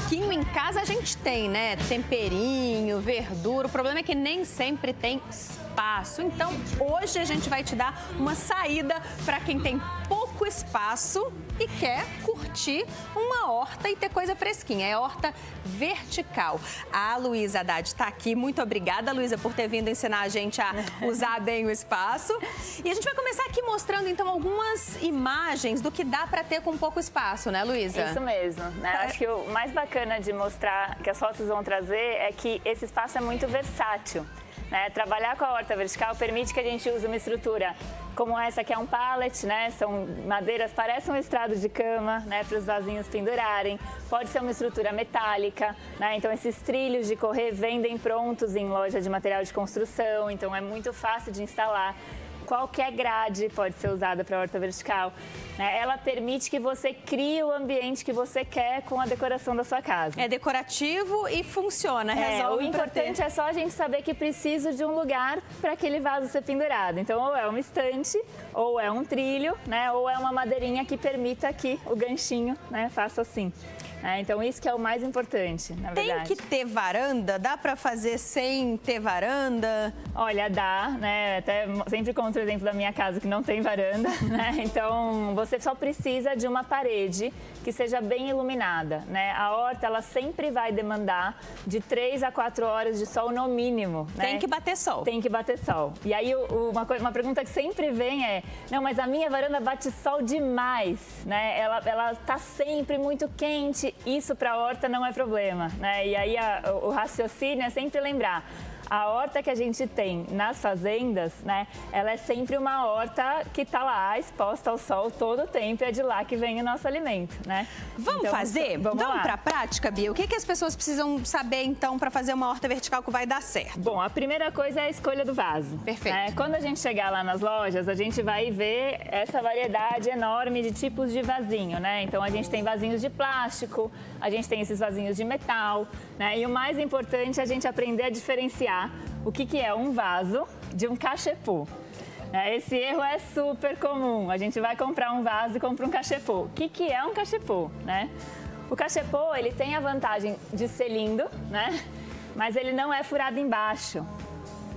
fresquinho em casa a gente tem, né? Temperinho, verdura. O problema é que nem sempre tem espaço. Então, hoje a gente vai te dar uma saída para quem tem pouco espaço e quer curtir uma horta e ter coisa fresquinha. É horta vertical. A Luísa Haddad está aqui. Muito obrigada, Luísa, por ter vindo ensinar a gente a usar bem o espaço. E a gente vai começar aqui mostrando, então, algumas imagens do que dá para ter com pouco espaço, né, Luísa? Isso mesmo, né? Acho que o mais bacana de mostrar, que as fotos vão trazer, é que esse espaço é muito versátil. Né? Trabalhar com a horta vertical permite que a gente use uma estrutura como essa, que é um pallet, né? São madeiras, parece um estrado de cama, né? Para os vasinhos pendurarem. Pode ser uma estrutura metálica, né? Então esses trilhos de correr vendem prontos em loja de material de construção, então é muito fácil de instalar. Qualquer grade pode ser usada para a horta vertical. Né? Ela permite que você crie o ambiente que você quer com a decoração da sua casa. É decorativo e funciona, resolve. O importante é só a gente saber que precisa de um lugar para aquele vaso ser pendurado. Então, ou é uma estante, ou é um trilho, né? Ou é uma madeirinha que permita que o ganchinho, né, faça assim. Então, isso que é o mais importante, na verdade. Tem que ter varanda? Dá para fazer sem ter varanda? Olha, dá, né? Até sempre conto o exemplo da minha casa, que não tem varanda, né? Então, você só precisa de uma parede que seja bem iluminada, né? A horta, ela sempre vai demandar de 3 a 4 horas de sol no mínimo, né? Tem que bater sol. Tem que bater sol. E aí, uma pergunta que sempre vem é, não, mas a minha varanda bate sol demais, né? Ela tá sempre muito quente. Isso para a horta não é problema, né? E aí o raciocínio é sempre lembrar, a horta que a gente tem nas fazendas, né? Ela é sempre uma horta que está lá exposta ao sol todo o tempo e é de lá que vem o nosso alimento, né? Vamos então, fazer? Vamos para a prática, Bia? O que as pessoas precisam saber, então, para fazer uma horta vertical que vai dar certo? Bom, a primeira coisa é a escolha do vaso. Perfeito. Né? Quando a gente chegar lá nas lojas, a gente vai ver essa variedade enorme de tipos de vasinho, né? Então, a gente tem vasinhos de plástico, a gente tem esses vasinhos de metal, né? E o mais importante é a gente aprender a diferenciar o que é um vaso de um cachepô. Esse erro é super comum. A gente vai comprar um vaso e compra um cachepô. O que é um cachepô, né? O cachepô, ele tem a vantagem de ser lindo, né? Mas ele não é furado embaixo.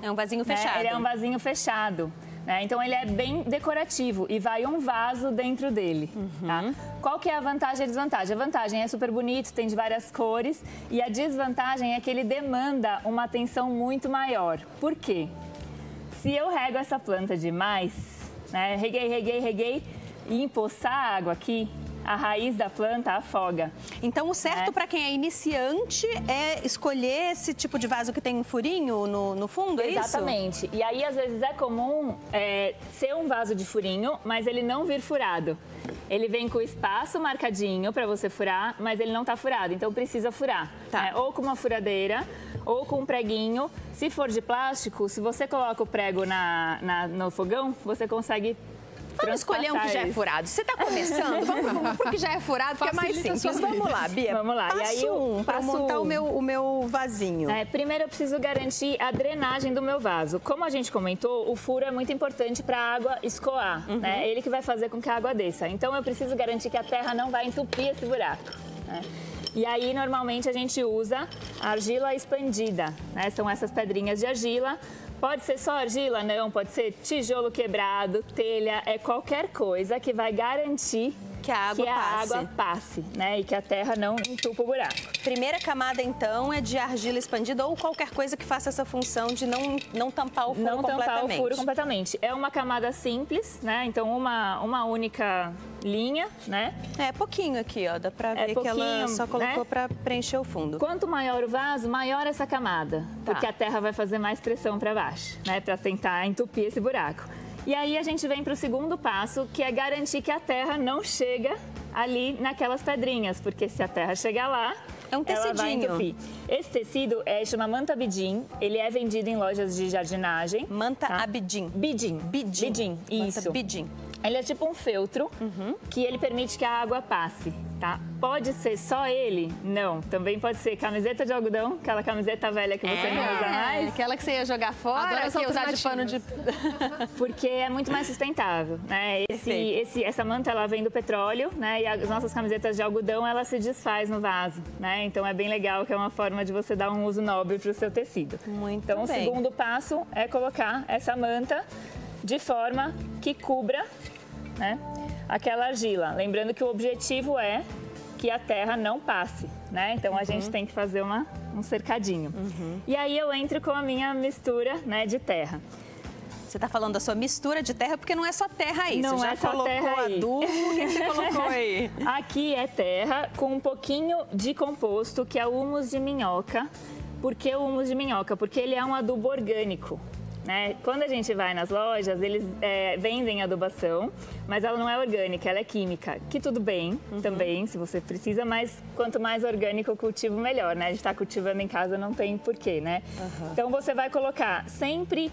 É um vasinho fechado. Ele é um vasinho fechado. Então, ele é bem decorativo e vai um vaso dentro dele. Tá? Qual que é a vantagem e a desvantagem? A vantagem é super bonito, tem de várias cores. E a desvantagem é que ele demanda uma atenção muito maior. Por quê? Se eu rego essa planta demais, né, reguei e empoçar a água aqui, a raiz da planta afoga. Então, o certo para quem é iniciante é escolher esse tipo de vaso que tem um furinho no fundo, é isso? Exatamente. E aí, às vezes, é comum ser um vaso de furinho, mas ele não vir furado. Ele vem com o espaço marcadinho para você furar, mas ele não está furado, então precisa furar. Tá. Né? Ou com uma furadeira, ou com um preguinho. Se for de plástico, se você coloca o prego no fogão, você consegue... Vamos escolher um que já é furado. Você está começando? Vamos porque já é furado, que é mais simples. Vamos lá, Bia. Vamos lá. Para montar o meu vasinho. Primeiro eu preciso garantir a drenagem do meu vaso. Como a gente comentou, o furo é muito importante para a água escoar. Né? É ele que vai fazer com que a água desça. Então eu preciso garantir que a terra não vai entupir esse buraco. Né? E aí, normalmente, a gente usa argila expandida. Né? São essas pedrinhas de argila. Pode ser só argila? Não. Pode ser tijolo quebrado, telha, qualquer coisa que vai garantir que a água passe, né? E que a terra não entupa o buraco. Primeira camada, então, é de argila expandida ou qualquer coisa que faça essa função de não tampar o furo completamente. Não tampar o furo completamente. É uma camada simples, né? Então, uma única linha, né? É pouquinho aqui, ó. Dá pra ver que ela só colocou, né, para preencher o fundo. Quanto maior o vaso, maior essa camada. Tá. Porque a terra vai fazer mais pressão para baixo, né? Para tentar entupir esse buraco. E aí a gente vem para o segundo passo, que é garantir que a terra não chega ali naquelas pedrinhas, porque se a terra chegar lá, é um tecidinho. Ela vai entupir. Esse tecido chama manta bidim, ele é vendido em lojas de jardinagem. Manta abidim. Bidim, isso. Manta bidim. Ele é tipo um feltro que ele permite que a água passe, tá? Pode ser só ele? Não. Também pode ser camiseta de algodão, aquela camiseta velha que você não usa mais. Aquela que você ia jogar fora, que ia usar de pano de... Porque é muito mais sustentável, né? Essa manta, ela vem do petróleo, né? E as nossas camisetas de algodão, ela se desfaz no vaso, né? Então é bem legal, que é uma forma de você dar um uso nobre para o seu tecido. Muito então, bem. O segundo passo é colocar essa manta de forma que cubra, né, aquela argila. Lembrando que o objetivo é que a terra não passe, né? Então a gente tem que fazer um cercadinho. E aí eu entro com a minha mistura, né, de terra. Você está falando da sua mistura de terra, porque não é só terra aí. Não você já é só colocou terra aí. adubo, o que você colocou aí? Aqui é terra com um pouquinho de composto, que é o humus de minhoca. Por que o humus de minhoca? Porque ele é um adubo orgânico. Né? Quando a gente vai nas lojas, eles vendem adubação, mas ela não é orgânica, ela é química. Que tudo bem também, se você precisa, mas quanto mais orgânico o cultivo, melhor, né? A gente está cultivando em casa, não tem porquê, né? Então você vai colocar sempre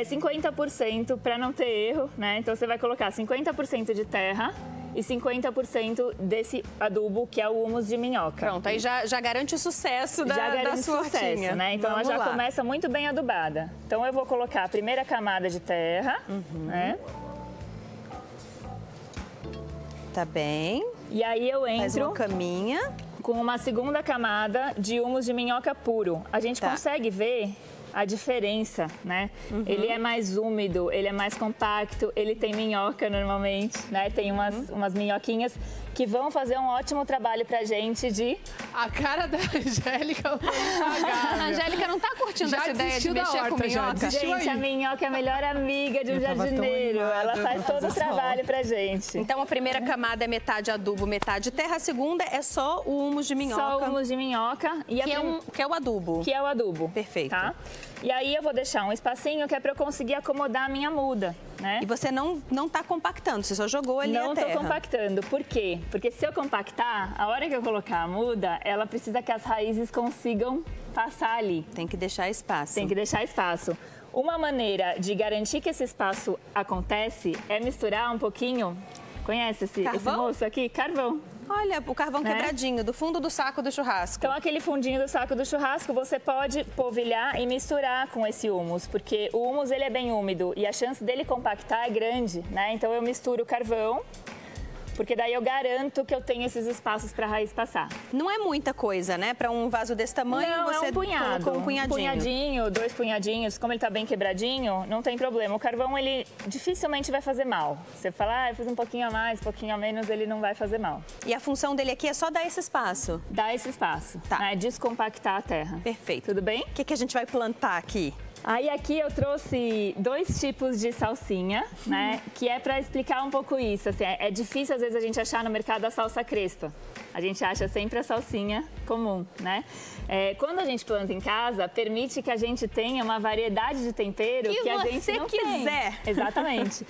50% para não ter erro, né? Então você vai colocar 50% de terra e 50% desse adubo, que é o humus de minhoca. Pronto, aí já garante o sucesso da sua hortinha, né? Então Vamos ela já lá. começa muito bem adubada. Então eu vou colocar a primeira camada de terra, né? Tá bem. E aí eu Faz uma entro caminha. com uma segunda camada de humus de minhoca puro. A gente consegue ver a diferença, né? Ele é mais úmido, ele é mais compacto, ele tem minhoca normalmente, né? Tem umas minhoquinhas que vão fazer um ótimo trabalho pra gente de... A cara da Angélica foi A Angélica não tá curtindo essa ideia de mexer com minhoca? Gente, a minhoca é a melhor amiga de um jardineiro. Ela faz todo o trabalho pra gente. Então a primeira camada é metade adubo, metade terra. A segunda é só o humus de minhoca. Só o humus de minhoca. E que é o adubo. Que é o adubo. Perfeito. Tá? E aí eu vou deixar um espacinho que é pra eu conseguir acomodar a minha muda, né? E você não tá compactando, você só jogou ali a terra. Não tô compactando. Por quê? Porque se eu compactar, a hora que eu colocar a muda, ela precisa que as raízes consigam passar ali. Tem que deixar espaço. Tem que deixar espaço. Uma maneira de garantir que esse espaço acontece é misturar um pouquinho... Conhece esse moço aqui? Carvão. Olha, o carvão quebradinho, do fundo do saco do churrasco. Então, aquele fundinho do saco do churrasco, você pode polvilhar e misturar com esse humus, porque o humus, ele é bem úmido e a chance dele compactar é grande, né? Então, eu misturo o carvão, porque daí eu garanto que eu tenho esses espaços para a raiz passar. Não é muita coisa, né? Para um vaso desse tamanho, não, você é um punhado, colocou um punhadinho. Um punhadinho, 2 punhadinhos. Como ele tá bem quebradinho, não tem problema. O carvão, ele dificilmente vai fazer mal. Você fala, eu fiz um pouquinho a mais, um pouquinho a menos, ele não vai fazer mal. E a função dele aqui é só dar esse espaço? Dar esse espaço, né? Descompactar a terra. Perfeito. Tudo bem? O que a gente vai plantar aqui? Aí aqui eu trouxe 2 tipos de salsinha, né? Que é para explicar um pouco isso. Assim, é difícil às vezes a gente achar no mercado a salsa crespa. A gente acha sempre a salsinha comum, né? Quando a gente planta em casa, permite que a gente tenha uma variedade de tempero que a gente não quiser. tem. Exatamente.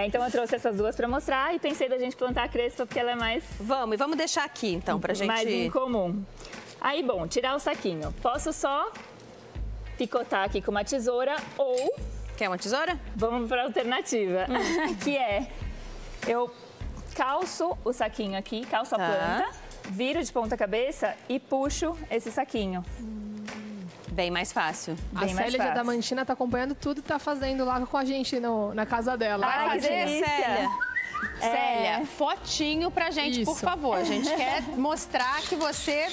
Então eu trouxe essas 2 para mostrar e pensei da gente plantar a crespa porque ela é mais... Vamos deixar aqui então pra gente... Mais incomum. Aí, bom, tirar o saquinho. Posso só picotar aqui com uma tesoura ou... Quer uma tesoura? Vamos para a alternativa, que é eu calço o saquinho aqui, calço a planta, viro de ponta cabeça e puxo esse saquinho. Bem mais fácil. A Célia da Mantina tá acompanhando tudo e tá fazendo lá com a gente na casa dela. Ai, que delícia! Célia, fotinho pra gente, por favor. A gente quer mostrar que você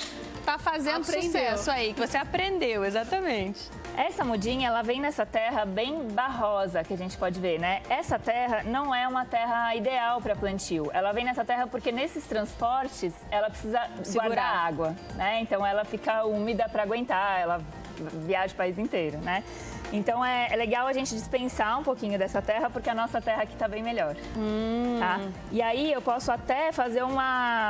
tá fazendo sucesso aí, que você aprendeu, exatamente. Essa mudinha, ela vem nessa terra bem barrosa, que a gente pode ver, né? Essa terra não é uma terra ideal para plantio. Ela vem nessa terra porque nesses transportes, ela precisa guardar água, né? Então, ela fica úmida para aguentar, ela viaja o país inteiro, né? Então, é legal a gente dispensar um pouquinho dessa terra, porque a nossa terra aqui tá bem melhor, tá? E aí, eu posso até fazer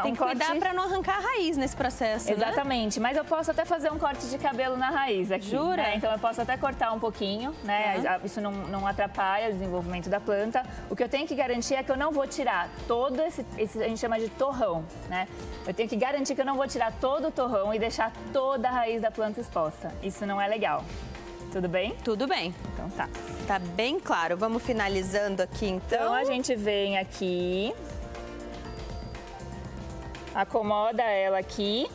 Tem que cuidar para não arrancar a raiz nesse processo, Exatamente, mas eu posso até fazer um corte de cabelo na raiz aqui. Jura? Né? Então, eu posso até cortar um pouquinho, né? Isso não atrapalha o desenvolvimento da planta. O que eu tenho que garantir é que eu não vou tirar todo esse a gente chama de torrão, né? Eu tenho que garantir que eu não vou tirar todo o torrão e deixar toda a raiz da planta exposta. Isso não é legal. Tudo bem? Tudo bem. Então tá. Tá bem claro. Vamos finalizando aqui, então. Então a gente vem aqui, acomoda ela aqui.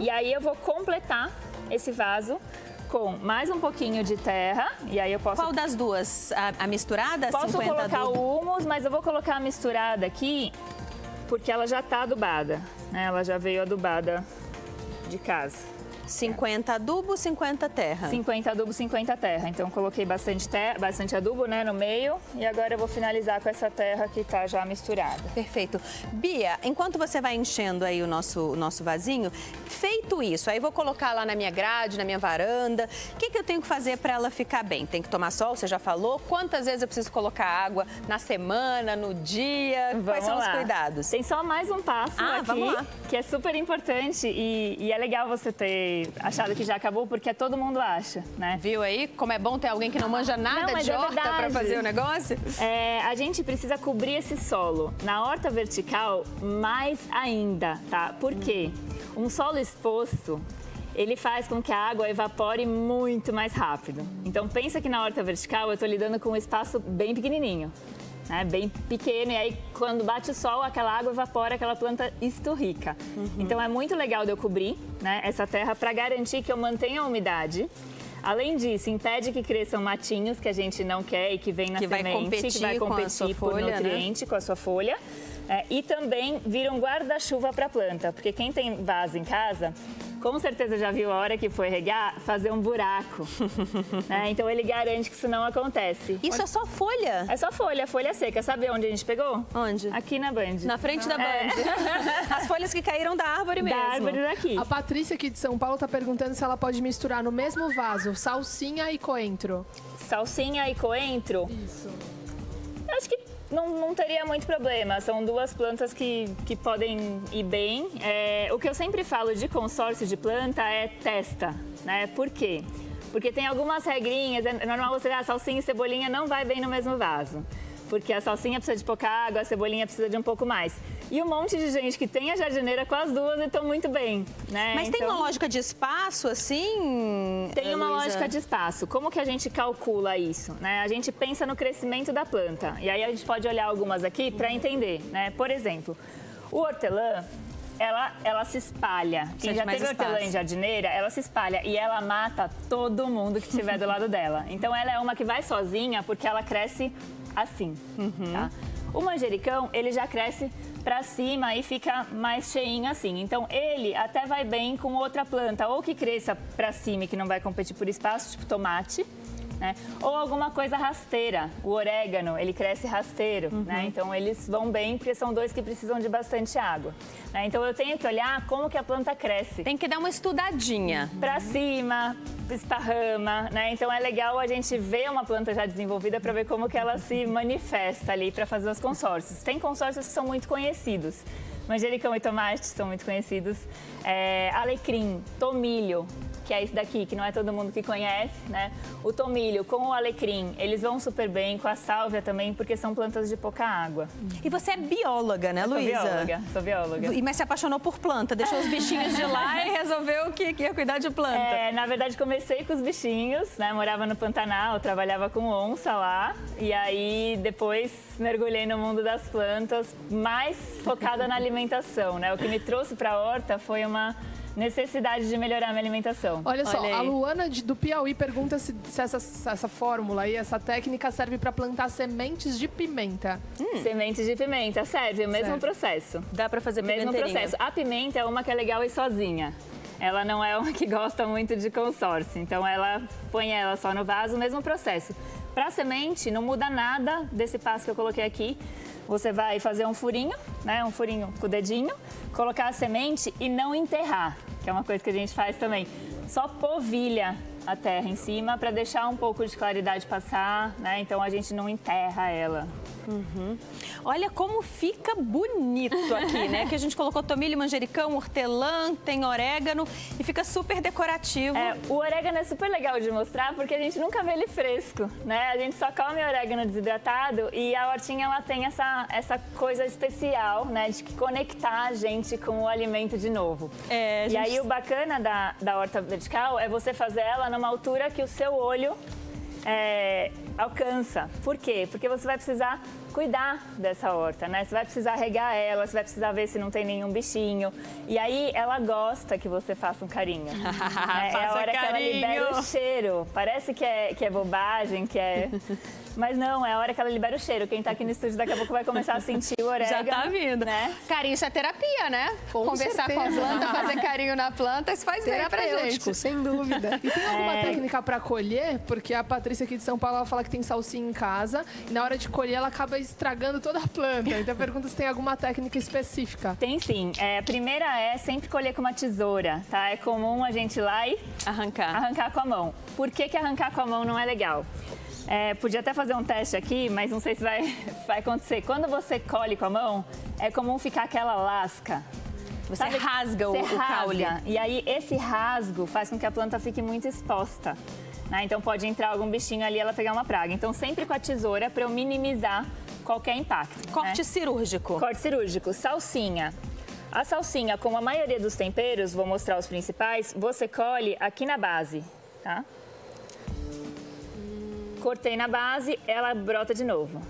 E aí eu vou completar esse vaso com mais um pouquinho de terra. E aí eu posso... Qual das duas? A misturada? Posso 50 colocar adubo? o humus, mas eu vou colocar a misturada aqui, porque ela já tá adubada, né? Ela já veio adubada de casa. 50 adubo, 50 terra. 50 adubo, 50 terra. Então coloquei bastante adubo, né, no meio. E agora eu vou finalizar com essa terra que tá já misturada. Perfeito. Bia, enquanto você vai enchendo aí o nosso vasinho, feito isso, aí vou colocar lá na minha grade, na minha varanda. O que eu tenho que fazer para ela ficar bem? Tem que tomar sol, você já falou? Quantas vezes eu preciso colocar água na semana, no dia? Quais são os cuidados? Tem só mais um passo vamos lá. aqui, que é super importante e é legal você ter achado que já acabou, porque todo mundo acha, né? Viu aí como é bom ter alguém que não manja nada de horta para fazer o negócio? A gente precisa cobrir esse solo. Na horta vertical, mais ainda, tá? Por quê? Um solo exposto, ele faz com que a água evapore muito mais rápido. Então pensa que na horta vertical eu estou lidando com um espaço bem pequenininho, né? Bem pequeno, e aí quando bate o sol, aquela água evapora, aquela planta esturrica. Então é muito legal de eu cobrir, né, essa terra para garantir que eu mantenha a umidade. Além disso, impede que cresçam matinhos que a gente não quer e que vem na semente, que vai competir por nutriente, né, com a sua folha. E também vira um guarda-chuva para a planta, porque quem tem vaso em casa, com certeza já viu a hora que foi regar, fazer um buraco. Né? Então ele garante que isso não acontece. Isso é só folha? É só folha seca. Sabe onde a gente pegou? Onde? Aqui na Band. Na frente da Band. As folhas que caíram da árvore mesmo. Da árvore daqui. A Patrícia aqui de São Paulo tá perguntando se ela pode misturar no mesmo vaso salsinha e coentro. Salsinha e coentro? Isso. Eu acho que não teria muito problema. São duas plantas que podem ir bem. O que eu sempre falo de consórcio de planta é testa, né? Por quê? Porque tem algumas regrinhas. É normal você ver, salsinha e cebolinha não vai bem no mesmo vaso. Porque a salsinha precisa de pouca água, a cebolinha precisa de um pouco mais. E um monte de gente que tem a jardineira com as duas e estão muito bem, né? Mas tem uma lógica de espaço, assim, Tem uma Luísa? lógica de espaço. Como que a gente calcula isso, né? A gente pensa no crescimento da planta. E aí a gente pode olhar algumas aqui para entender, né? Por exemplo, o hortelã, ela se espalha. Quem já teve hortelã em jardineira, ela se espalha e ela mata todo mundo que estiver do lado dela. Então ela é uma que vai sozinha porque ela cresce assim, tá? O manjericão, ele já cresce para cima e fica mais cheinho assim. Então ele até vai bem com outra planta, ou que cresça para cima e que não vai competir por espaço, tipo tomate, né? Ou alguma coisa rasteira. O orégano, ele cresce rasteiro, né? Então eles vão bem porque são dois que precisam de bastante água, né? Então eu tenho que olhar como que a planta cresce. Tem que dar uma estudadinha. Para cima, esparrama, né? Então é legal a gente ver uma planta já desenvolvida para ver como que ela se manifesta ali para fazer os consórcios. Tem consórcios que são muito conhecidos. Manjericão e tomate são muito conhecidos. Alecrim, tomilho, que é esse daqui, que não é todo mundo que conhece, né? O tomilho com o alecrim, eles vão super bem, com a sálvia também, porque são plantas de pouca água. E você é bióloga, né, Luísa? Sou bióloga. Mas se apaixonou por planta, deixou os bichinhos de lá e resolveu que ia cuidar de planta. Na verdade, comecei com os bichinhos, né? Morava no Pantanal, trabalhava com onça lá. E aí, depois, mergulhei no mundo das plantas, mais focada na alimentação, né? O que me trouxe para a horta foi uma necessidade de melhorar a minha alimentação. Olha só, a Luana do Piauí pergunta se essa fórmula aí, essa técnica serve para plantar sementes de pimenta. Sementes de pimenta, serve, o mesmo processo. Dá para fazer mesmo pimenteirinha. processo. A pimenta é uma que é legal ir sozinha. Ela não é uma que gosta muito de consórcio, então ela põe ela só no vaso, o mesmo processo. Para semente, não muda nada desse passo que eu coloquei aqui. Você vai fazer um furinho, né? Um furinho com o dedinho, colocar a semente e não enterrar, que é uma coisa que a gente faz também. Só polvilha a terra em cima para deixar um pouco de claridade passar, né? Então a gente não enterra ela. Olha como fica bonito aqui, né? Que a gente colocou tomilho, manjericão, hortelã, tem orégano e fica super decorativo. O orégano é super legal de mostrar porque a gente nunca vê ele fresco, né? A gente só come orégano desidratado e a hortinha ela tem essa coisa especial, né? De conectar a gente com o alimento de novo. E aí o bacana da horta vertical é você fazer ela numa altura que o seu olho alcança. Por quê? Porque você vai precisar cuidar dessa horta, né? Você vai precisar regar ela, você vai precisar ver se não tem nenhum bichinho. E aí ela gosta que você faça um carinho. É a hora que ela libera o cheiro. Parece que é bobagem, que é... Mas não, é a hora que ela libera o cheiro. Quem tá aqui no estúdio daqui a pouco vai começar a sentir o orégano. Já tá vindo. Né? Carinho, isso é terapia, né? Conversar certeza. com a planta, fazer carinho na planta, isso faz bem pra gente. Sem dúvida. E tem alguma técnica para colher? Porque a Patrícia aqui de São Paulo, ela fala que tem salsinha em casa e na hora de colher ela acaba estragando toda a planta. Então eu pergunto se tem alguma técnica específica. Tem sim. A primeira é sempre colher com uma tesoura, tá? É comum a gente ir lá e arrancar com a mão. Por que arrancar com a mão não é legal? Podia até fazer um teste aqui, mas não sei se vai acontecer. Quando você colhe com a mão, é comum ficar aquela lasca. Você rasga o caule. E aí esse rasgo faz com que a planta fique muito exposta. Né? Então pode entrar algum bichinho ali e ela pegar uma praga. Então sempre com a tesoura para eu minimizar qualquer impacto. Corte cirúrgico. Corte cirúrgico. Salsinha. A salsinha, como a maioria dos temperos, vou mostrar os principais, você colhe aqui na base, tá? Cortei na base, ela brota de novo.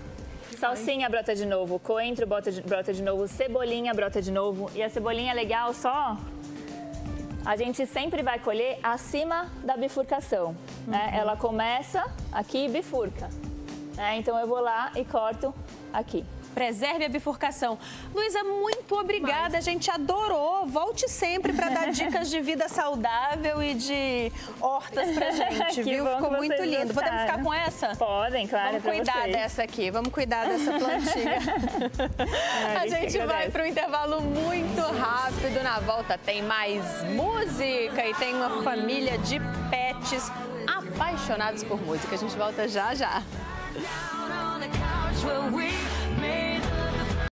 Salsinha brota de novo, coentro brota de novo, cebolinha brota de novo. E a cebolinha é legal só... A gente sempre vai colher acima da bifurcação, né? Ela começa aqui e bifurca. Então eu vou lá e corto aqui. Preserve a bifurcação. Luísa, muito obrigada. A gente adorou. Volte sempre para dar dicas de vida saudável e de hortas pra gente, viu? Ficou muito lindo. Podemos ficar com essa? Podem, claro. Vamos cuidar dessa aqui. Vamos cuidar dessa plantinha. A gente vai para um intervalo muito rápido. Na volta tem mais música e tem uma família de pets apaixonados por música. A gente volta já já.